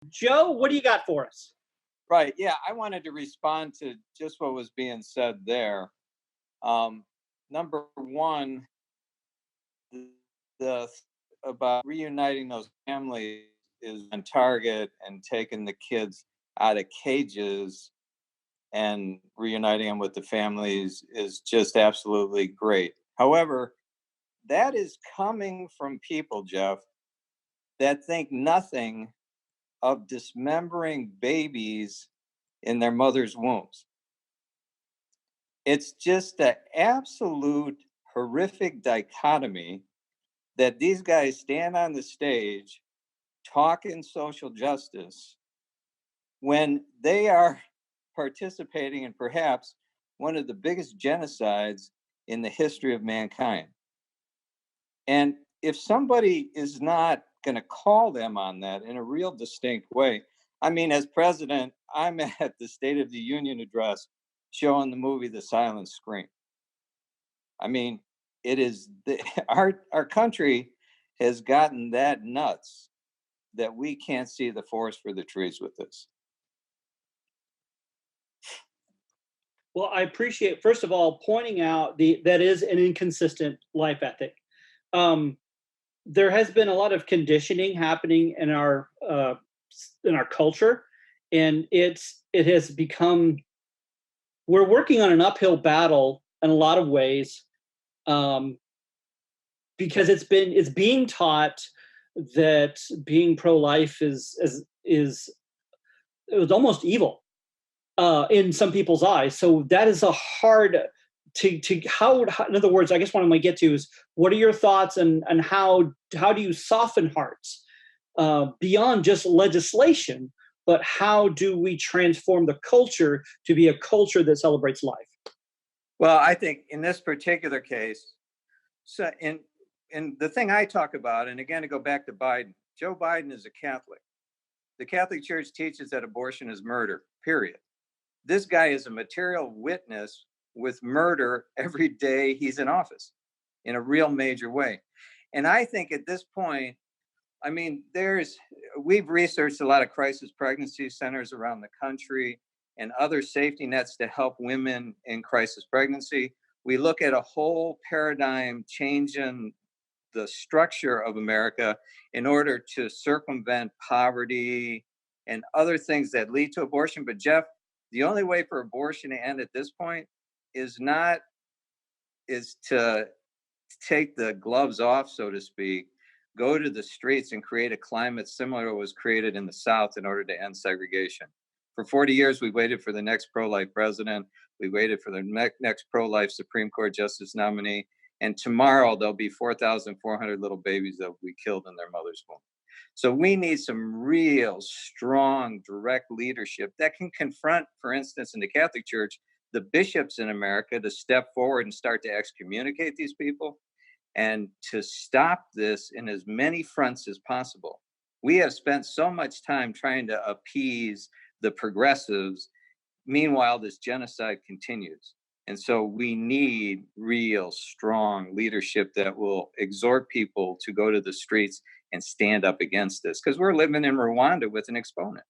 Joe, what do you got for us? Right. Yeah, I wanted to respond to just what was being said there. Number one, the, the about reuniting those families is on target, and taking the kids out of cages and reuniting them with the families is just absolutely great. However, that is coming from people, Jeff, that think nothing of dismembering babies in their mother's wombs. It's just the absolute horrific dichotomy that these guys stand on the stage talking social justice when they are participating in perhaps one of the biggest genocides in the history of mankind. And if somebody is not going to call them on that in a real distinct way, I mean, as president, I'm at the State of the Union address showing the movie The Silent Scream. I mean, it is our country has gotten that nuts that we can't see the forest for the trees with this. Well, I appreciate, first of all, pointing out that is an inconsistent life ethic. There has been a lot of conditioning happening in our culture, and it has become, we're working on an uphill battle in a lot of ways, because it's being taught that being pro-life is it was almost evil in some people's eyes. So that is a hard how, in other words, I guess what I might get to is, what are your thoughts, and how do you soften hearts beyond just legislation, but how do we transform the culture to be a culture that celebrates life? Well, I think in this particular case, so in the thing I talk about, and again, to go back to Biden, Joe Biden is a Catholic. The Catholic Church teaches that abortion is murder, period. This guy is a material witness with murder every day he's in office in a real major way. And I think at this point, I mean, we've researched a lot of crisis pregnancy centers around the country and other safety nets to help women in crisis pregnancy. We look at a whole paradigm change in the structure of America in order to circumvent poverty and other things that lead to abortion. But Jeff, the only way for abortion to end at this point is to take the gloves off, so to speak, go to the streets and create a climate similar to what was created in the South in order to end segregation. For 40 years, we waited for the next pro-life president. We waited for the next pro-life Supreme Court justice nominee. And tomorrow, there'll be 4,400 little babies that will be killed in their mother's womb. So we need some real strong, direct leadership that can confront, for instance, in the Catholic Church, the bishops in America to step forward and start to excommunicate these people and to stop this in as many fronts as possible. We have spent so much time trying to appease the progressives. Meanwhile, this genocide continues. And so we need real strong leadership that will exhort people to go to the streets and stand up against this, because we're living in Rwanda with an exponent.